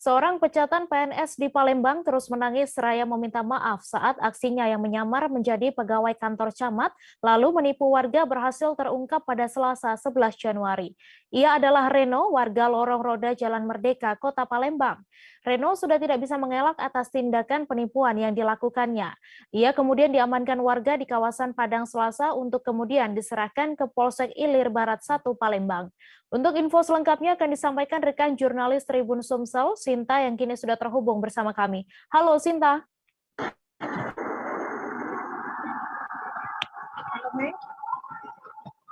Seorang pecatan PNS di Palembang terus menangis seraya meminta maaf saat aksinya yang menyamar menjadi pegawai kantor camat lalu menipu warga berhasil terungkap pada Selasa 11 Januari. Ia adalah Reno, warga Lorong Roda Jalan Merdeka, Kota Palembang. Reno sudah tidak bisa mengelak atas tindakan penipuan yang dilakukannya. Ia kemudian diamankan warga di kawasan Padang Selasa untuk kemudian diserahkan ke Polsek Ilir Barat 1 Palembang. Untuk info selengkapnya akan disampaikan rekan jurnalis Tribun Sumsel, Sinta yang kini sudah terhubung bersama kami. Halo Sinta.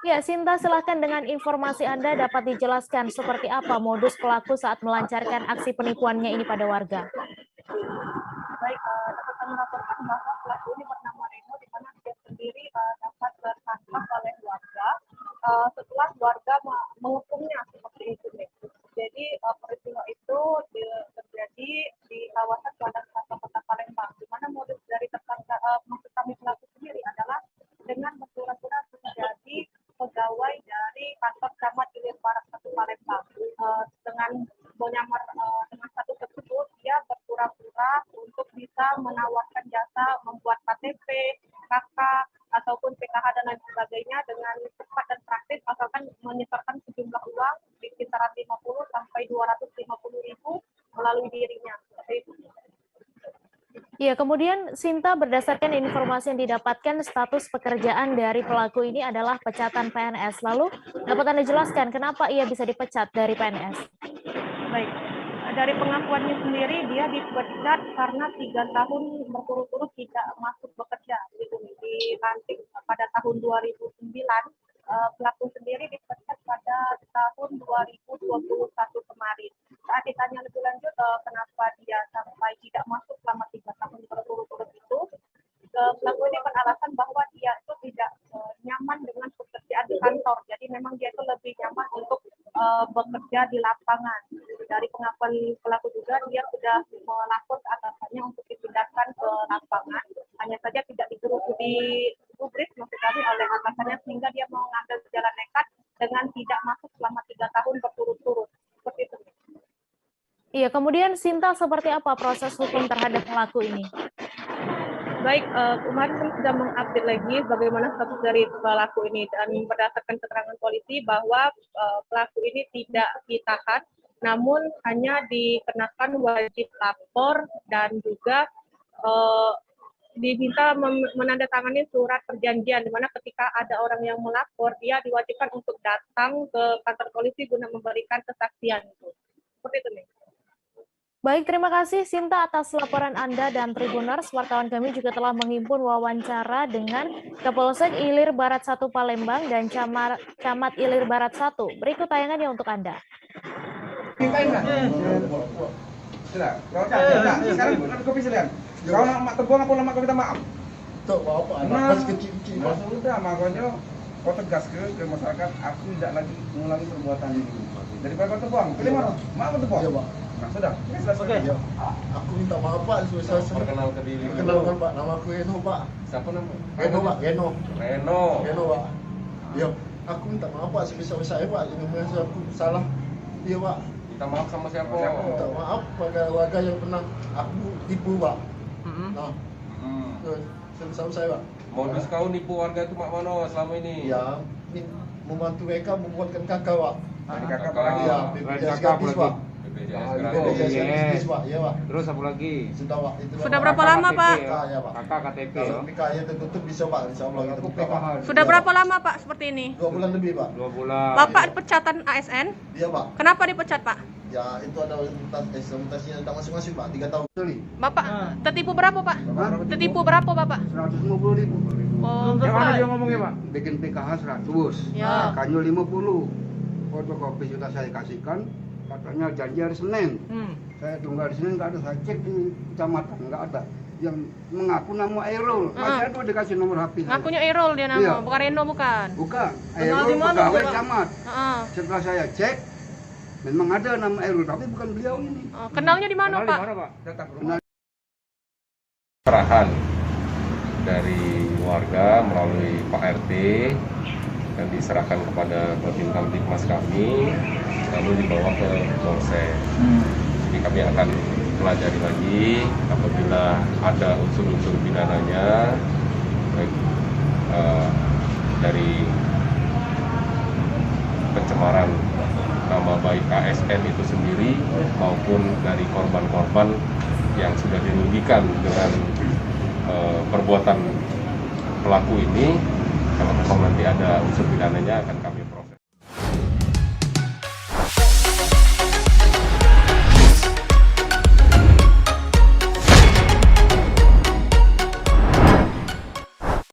Ya, Sinta, silahkan dengan informasi Anda dapat dijelaskan seperti apa modus pelaku saat melancarkan aksi penipuannya ini pada warga. Baik, dapat kami laporkan bahwa pelaku ini bernama Reno, di mana dia sendiri dapat tertangkap oleh warga setelah warga mengepungnya seperti itu. Jadi peristiwa itu terjadi di kawasan Padang Selasa Kota Palembang, di mana modus dari tersangka maksud kami pelaku sendiri adalah dengan berpura-pura menjadi pegawai dari kantor camat Ilir Barat 1 Palembang. Dengan menyamar dengan status tersebut, dia berpura-pura untuk bisa menawarkan jasa membuat KTP, KK, ataupun PKH dan lain sebagainya dengan cepat dan praktis, asalkan menyetorkan sejumlah uang di kisaran 50 sampai 250 ribu melalui dirinya. Seperti itu. Ya, kemudian Sinta, berdasarkan informasi yang didapatkan, status pekerjaan dari pelaku ini adalah pecatan PNS. Lalu dapat Anda jelaskan kenapa ia bisa dipecat dari PNS? Baik, dari pengakuannya sendiri dia dipecat karena 3 tahun berturut-turut tidak masuk bekerja. Dilantik pada tahun 2009, pelaku sendiri dipecat pada tahun 2021 kemarin. Saat ditanya lebih lanjut kenapa dia sampai tidak masuk selama 3 tahun berturut-turut itu, pelaku ini beralasan bahwa dia itu tidak nyaman dengan pekerjaan di kantor. Jadi memang dia itu lebih nyaman untuk bekerja di lapangan. Dari pengakuan pelaku juga, dia sudah melapor ke atasannya untuk dipindahkan ke lapangan. Hanya saja tidak digubris maksud kami oleh atasannya, sehingga dia mau mengambil jalan nekat dengan tidak masuk selama 3 tahun berturut-turut. Seperti itu. Iya, kemudian Sinta, seperti apa proses hukum terhadap pelaku ini? Baik, kemarin kami sudah mengupdate lagi bagaimana status dari pelaku ini, dan berdasarkan keterangan polisi bahwa pelaku ini tidak ditahan, namun hanya dikenakan wajib lapor dan juga diminta menandatangani surat perjanjian, di mana ketika ada orang yang melapor, dia diwajibkan untuk datang ke kantor polisi guna memberikan kesaksian. Seperti itu nih. Baik, terima kasih Sinta atas laporan Anda, dan Tribuners, wartawan kami juga telah menghimpun wawancara dengan Kapolsek Ilir Barat 1 Palembang dan Camat Ilir Barat 1. Berikut tayangannya untuk Anda. Sekarang kopi sekalian. Kau nak mak teguang apa nak kau minta maaf? Tak apa, anak kecil-kecil. Sudah, makanya kau tegas ke masyarakat, aku tidak lagi mengulangi perbuatan ini. Daripada kau teguang, pilih mana? Mak kau teguang. Ya, Pak. Nah, sudah. Oke. Ya. Aku minta maaf Pak, saya Perkenalkan diri. Perkenalkan Pak, nama aku Reno Pak. Siapa nama? Reno Pak, Reno. Reno Pak. Ya, aku minta maaf Pak sebesar-besarnya Pak, yang merasa aku salah. Iya Pak. Minta maaf sama siapa? Minta maaf pada warga yang pernah aku tipu Pak. Nah, sebesar saya Pak. Modus kau nipu warga itu mak mana selama ini? Ya, membantu mereka membuatkan kakak Pak. Kakak apa lagi? Ya, BPJS gratis Pak. BPJS gratis Pak, ya Pak. Terus apa lagi? Sudah Pak. Sudah berapa lama Pak? Ya Pak. Kakak KTP ya. Kalau PKI tertutup bisa Pak, insya Allah kita buka Pak. Sudah berapa lama Pak seperti ini? 2 bulan lebih Pak. 2 bulan. Bapak pecatan ASN? Iya Pak. Kenapa dipecat Pak? Ya itu ada implementasinya tentang masing-masing Pak, 3 tahun. Bapak tertipu berapa Pak? Tertipu berapa Bapak? 150.000. Oh, Yang mana dia ngomongnya Pak? Bikin PKH 100. Ya. Kanyu 50. Fotokopi sudah saya kasihkan. Katanya janji hari Senin. Saya tunggu hari Senin nggak ada. Saya cek di kecamatan nggak ada. Yang mengaku nama Airul. Masih ada dikasih nomor HP saya. Ngakunya Erol dia nama, Iya. bukan Reno bukan? Bukan. Kenal Airul di mana, pegawai Pak? camat. Heeh. Setelah saya cek, memang ada nama Airul, tapi bukan beliau ini. Kenalnya di mana Kenal Pak? di mana Pak? Perahan dari warga melalui Pak RT dan diserahkan kepada Babin Kamtibmas kami, lalu dibawa ke Polsek. Jadi kami akan pelajari lagi apabila ada unsur-unsur pidananya, baik dari pencemaran nama baik ASN itu sendiri maupun dari korban-korban yang sudah dirugikan dengan perbuatan pelaku ini. Kalau memang nanti ada unsur pidananya akan kami